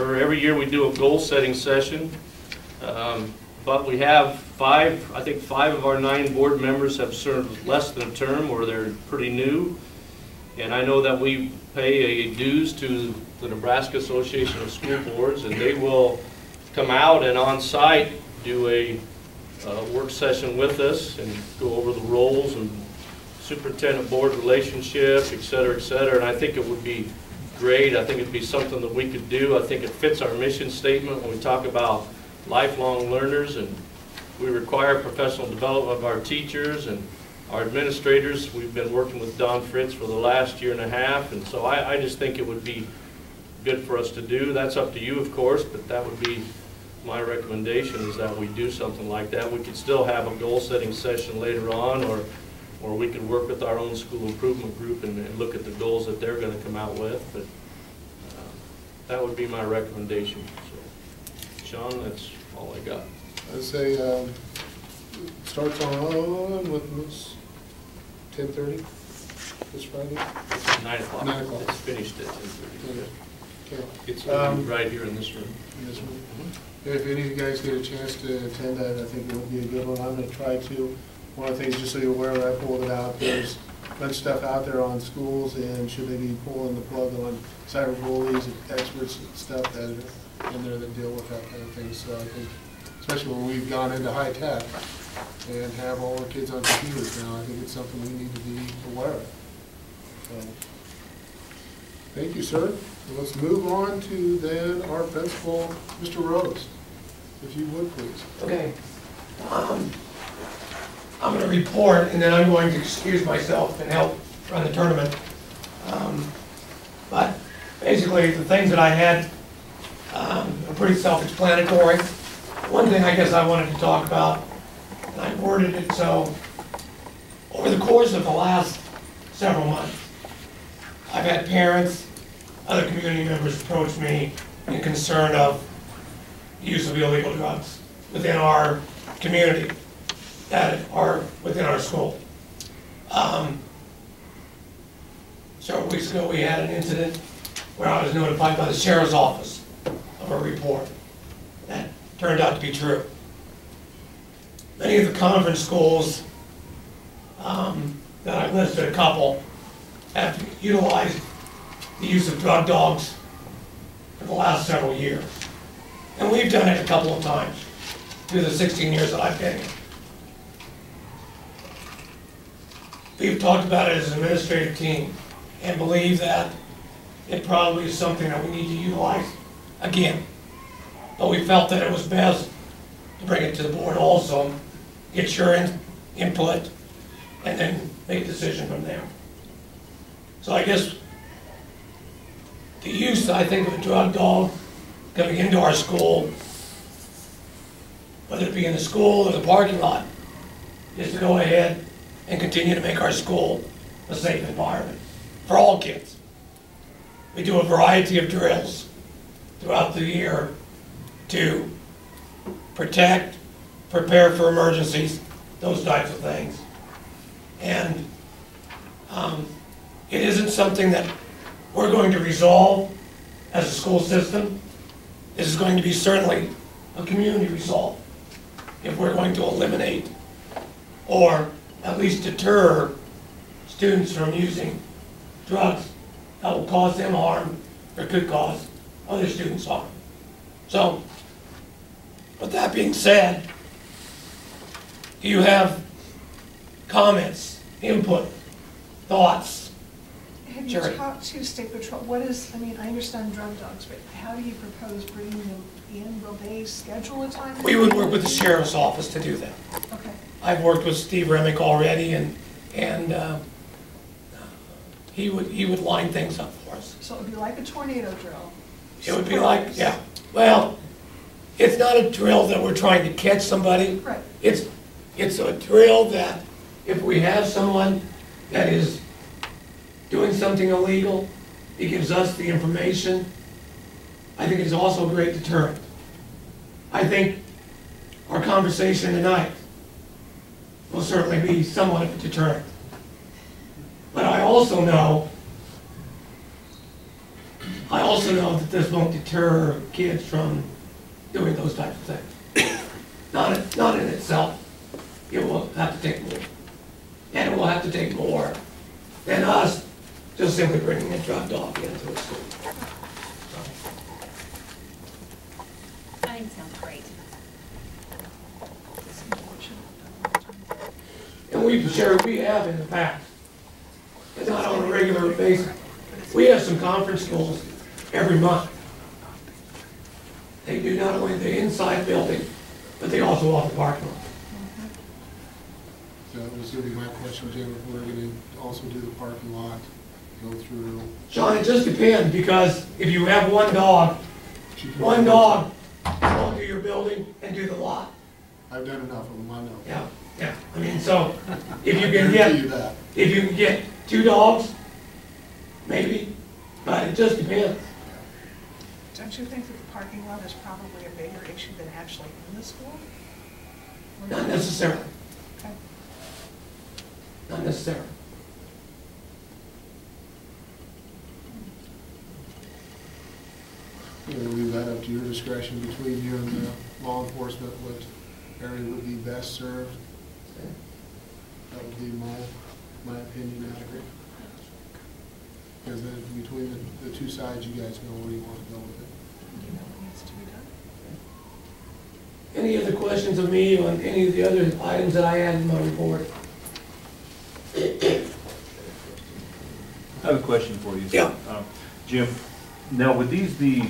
Every year we do a goal-setting session, but we have I think five of our 9 board members have served less than a term, or they're pretty new. And I know that we pay a dues to the Nebraska Association of School Boards, and they will come out and on-site do a work session with us and go over the roles and superintendent-board relationship, et cetera, et cetera. And I think it would be great. I think it'd be something that we could do. I think it fits our mission statement when we talk about lifelong learners, and we require professional development of our teachers and our administrators. We've been working with Don Fritz for the last year and a half, and so I just think it would be good for us to do. That's up to you, of course, but that would be my recommendation, is that we do something like that. We could still have a goal-setting session later on, or we could work with our own school improvement group and look at the goals that they're going to come out with. But that would be my recommendation. So, Sean, that's all I got. I'd say starts on with 10:30 this Friday. 9 o'clock. 9 o'clock. It's finished at 10:30. Okay. It's right here in this room. This room. If any of you guys get a chance to attend that, I think it would be a good one. I'm going to try to. One of the things, just so you're aware, that I pulled it out, there's a bunch of stuff out there on schools, and should they be pulling the plug on cyber bullies, experts and stuff that are in there that deal with that kind of thing. So I think, especially when we've gone into high tech and have all our kids on computers now, I think it's something we need to be aware of. So, thank you, sir. Let's move on to then our principal, Mr. Rose, if you would, please. Okay. I'm going to report, and then I'm going to excuse myself and help run the tournament. But basically, the things that I had are pretty self-explanatory. One thing I guess I wanted to talk about, and I worded it so, over the course of the last several months, I've had parents, other community members approach me in concern of the use of illegal drugs within our community that are within our school. Several weeks ago we had an incident where I was notified by the sheriff's office of a report that turned out to be true. Many of the conference schools that I've listed, a couple, have utilized the use of drug dogs for the last several years. And we've done it a couple of times through the 16 years that I've been here. We've talked about it as an administrative team and believe that it probably is something that we need to utilize again. But we felt that it was best to bring it to the board also, get your input, and then make a decision from there. So I guess the use, I think, of a drug dog coming into our school, whether it be in the school or the parking lot, is to go ahead and continue to make our school a safe environment for all kids. We do a variety of drills throughout the year to protect, prepare for emergencies, those types of things. And it isn't something that we're going to resolve as a school system. This is going to be certainly a community resolve if we're going to eliminate or at least deter students from using drugs that will cause them harm or could cause other students harm. So, with that being said, do you have comments, input, thoughts? Have you talked to State Patrol? What is, I mean, I understand drug dogs, but how do you propose bringing them in? Will they schedule a time? We would work with the sheriff's office to do that. Okay. I've worked with Steve Remick already, and he would line things up for us. So it would be like a tornado drill? It would be like, yeah. Well, it's not a drill that we're trying to catch somebody. Right. It's a drill that if we have someone that is doing something illegal, it gives us the information. I think it's also a great deterrent. I think our conversation tonight will certainly be somewhat of a deterrent. But I also know I also know that this won't deter kids from doing those types of things. Not in itself. It will have to take more. And it will have to take more than us just simply bringing a drug dog into a school. I think it sounds great. And we have in the past, but not on a regular basis. We have some conference schools every month. They do not only the inside building, but they also offer parking lot. So that was gonna be my question, Jim, if we're gonna also do the parking lot, go through. John, it just depends, because if you have one dog will do your building and do the lot. I've done enough of them, I know. Yeah. I mean, so if you I can guarantee you get, that. if you can get 2 dogs, maybe, but it just depends. Don't you think that the parking lot is probably a bigger issue than actually in the school? Not necessarily, Okay. not necessarily. You know, leave that up to your discretion between you and the law enforcement, what area would be best served. That would be my opinion, I agree. Because then between the two sides, you guys know where you want to go with it. You know what needs to be done? Any other questions of me on any of the other items that I had in my report? I have a question for you. Yeah. Jim, now would these be,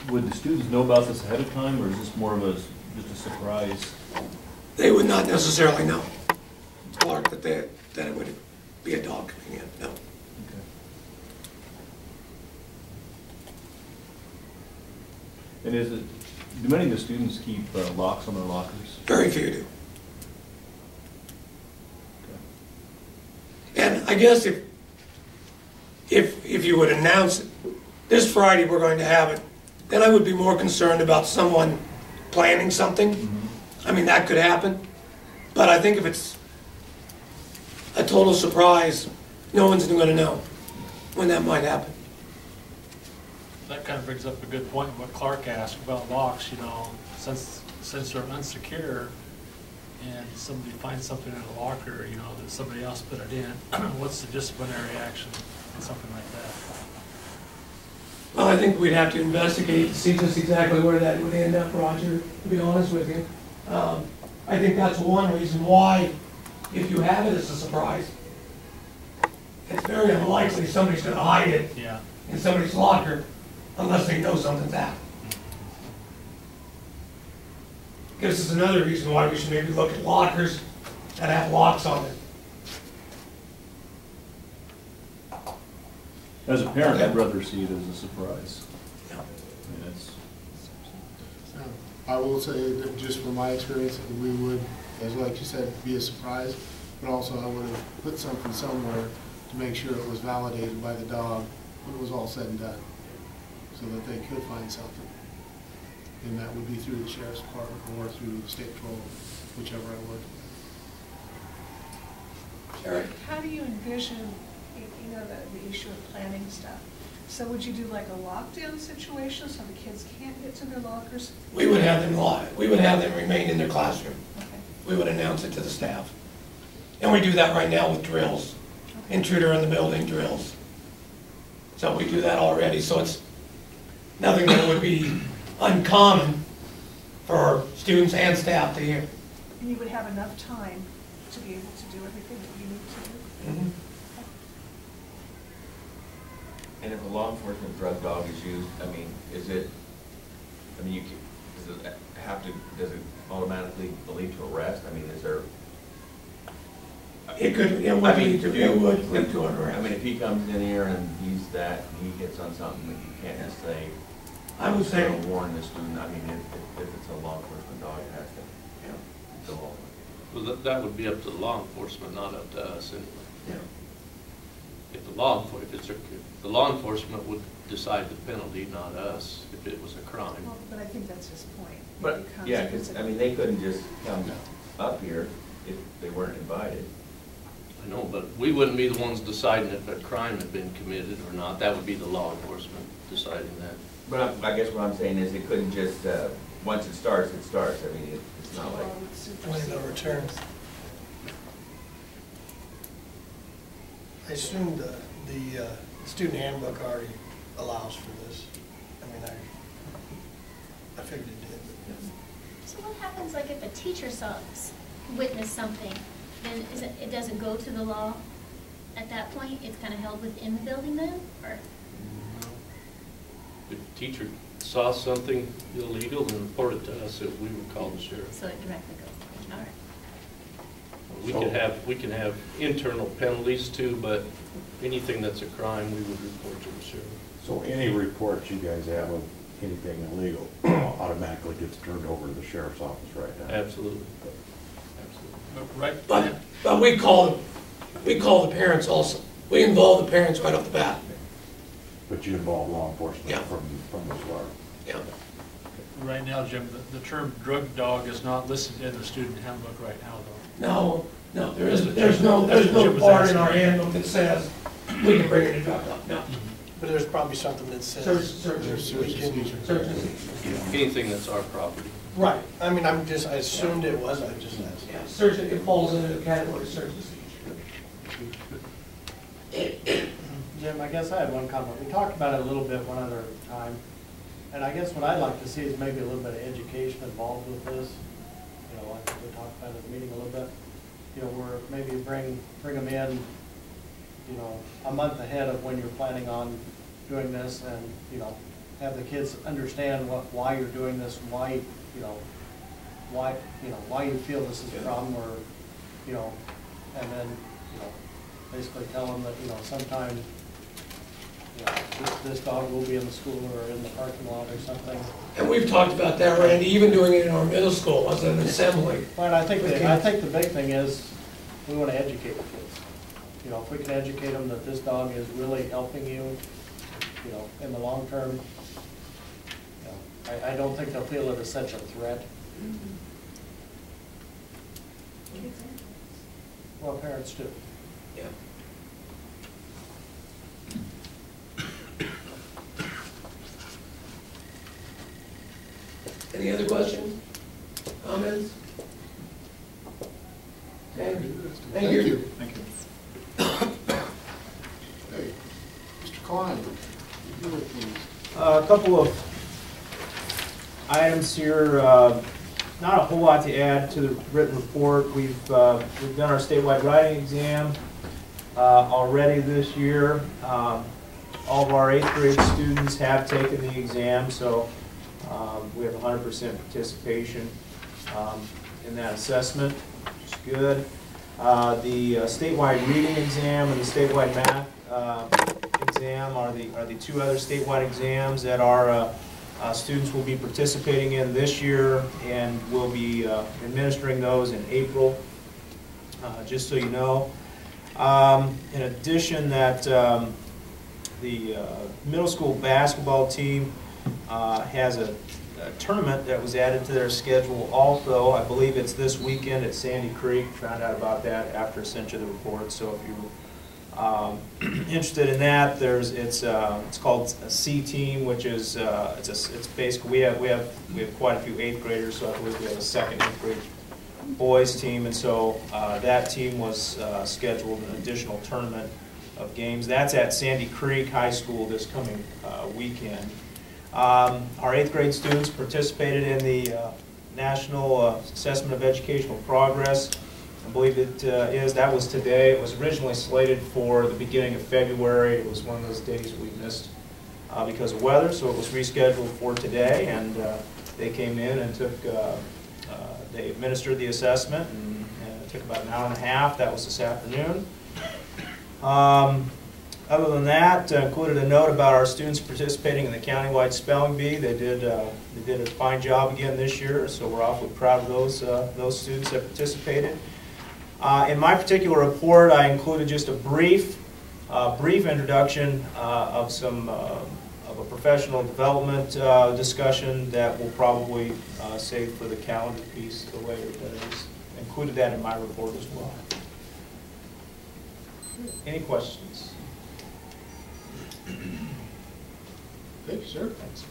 would the students know about this ahead of time, or is this more of a, just a surprise? They would not necessarily know, Clark, that it would be a dog coming in, no. Okay. And is it, do many of the students keep locks on their lockers? Very few do. And I guess if you would announce it, this Friday we're going to have it, then I would be more concerned about someone planning something. Mm-hmm. I mean, that could happen. But I think if it's a total surprise, no one's going to know when that might happen. That kind of brings up a good point, what Clark asked about locks, you know, since they're unsecure and somebody finds something in a locker, you know, that somebody else put it in, what's the disciplinary action on something like that? Well, I think we'd have to investigate to see just exactly where that would end up, Roger, to be honest with you. I think that's one reason why, if you have it as a surprise, it's very unlikely somebody's going to hide it Yeah. in somebody's locker unless they know something's happened. Gives us another reason why we should maybe look at lockers that have locks on them. As a parent, I'd rather see it as a surprise. Yeah. I mean, it's, I will say that just from my experience, that we would, as like you said, be a surprise, but also I would have put something somewhere to make sure it was validated by the dog when it was all said and done, so that they could find something. And that would be through the sheriff's department or through the state patrol, whichever I would. Sherry? How do you envision, you know, the issue of planning stuff? So would you do like a lockdown situation so the kids can't get to their lockers? We would have them remain in their classroom. Okay. We would announce it to the staff. And we do that right now with drills, intruder in the building drills. So we do that already, so it's nothing that would be uncommon for students and staff to hear. And you would have enough time to be able to do everything that you need to do? And if a law enforcement drug dog is used, I mean, is it, I mean, does it have to, does it automatically lead to arrest? I mean, is there? It would lead to an arrest. I mean, if he comes in here and he's that, and he hits on something, that you can't just say, I would say, warn the student. I mean, if it's a law enforcement dog, it has to go all the way. Well, that would be up to the law enforcement, not up to us anyway. yeah. If the law enforcement would decide the penalty, not us, if it was a crime. Well, but I think that's his point. But, It comes yeah, if because, it's a- I mean, they couldn't just come up here if they weren't invited. I I know, but we wouldn't be the ones deciding if a crime had been committed or not. That would be the law enforcement deciding that. But I guess what I'm saying is it couldn't just, once it starts, it starts. I mean, it's not like, Point of no return. I assume the student handbook already allows for this. I mean, I figured it did. So what happens, like, if a teacher witnessed something, then it doesn't go to the law at that point? It's kind of held within the building then, or? If a teacher saw something illegal and reported to us, we would call the sheriff. So it directly goes, all right. We can have internal penalties too, but anything that's a crime, we would report to the sheriff. So any reports you guys have of anything illegal automatically gets turned over to the sheriff's office right now? Absolutely. Absolutely. Right, But we call the parents also. We involve the parents right off the bat. But you involve law enforcement Yeah. from the start? Yeah. right now, Jim, the term drug dog is not listed in the student handbook right now, though. No, there's no part in our handbook that says we can bring in a drug dog, no. But there's probably something that says. Search and seizure. Anything that's our property. Right, I mean, I assumed it was, I just asked. Yeah, search, it falls into the category of search and seizure. Jim, I guess I had one comment. We talked about it a little bit one other time. And I guess what I'd like to see is maybe a little bit of education involved with this. You know, like we talked about at the meeting a little bit. You know, where maybe bring them in, you know, a month ahead of when you're planning on doing this, and, you know, have the kids understand why you're doing this, why you feel this is a problem, or, you know, and then, you know, basically tell them that, you know, sometime, you know, this dog will be in the school or in the parking lot or something. And we've talked about that, Randy, even doing it in our middle school as an assembly. Well, I think the big thing is, we want to educate the kids. You know, if we can educate them that this dog is really helping you, you know, in the long term, you know, I don't think they'll feel it as such a threat. Well, parents do. Yeah. Any other questions, comments? Okay. Thank you. Thank you. Hey, Mr. Klein, you would please. A couple of items here, not a whole lot to add to the written report. We've done our statewide writing exam already this year. All of our 8th grade students have taken the exam, so we have 100% participation in that assessment, which is good. The statewide reading exam and the statewide math exam are the two other statewide exams that our students will be participating in this year, and we'll be administering those in April, just so you know. In addition, that the middle school basketball team has a tournament that was added to their schedule also. I believe it's this weekend at Sandy Creek. Found out about that after I sent you the report. So if you're interested in that, it's called a C team, which is it's basically we have quite a few 8th graders. So I believe we have a second 8th grade boys team, and so that team was scheduled an additional tournament of games. That's at Sandy Creek High School this coming weekend. Our 8th grade students participated in the National Assessment of Educational Progress. I believe that was today. It was originally slated for the beginning of February. It was one of those days we missed because of weather, so it was rescheduled for today, and they came in and they administered the assessment, and it took about an hour and a half. That was this afternoon. Other than that, included a note about our students participating in the countywide spelling bee. They did a fine job again this year, so we're awfully proud of those students that participated. In my particular report, I included just a brief introduction of some of a professional development discussion that we'll probably save for the calendar piece later. But I included that in my report as well. Any questions? Thank you, sir. Thanks.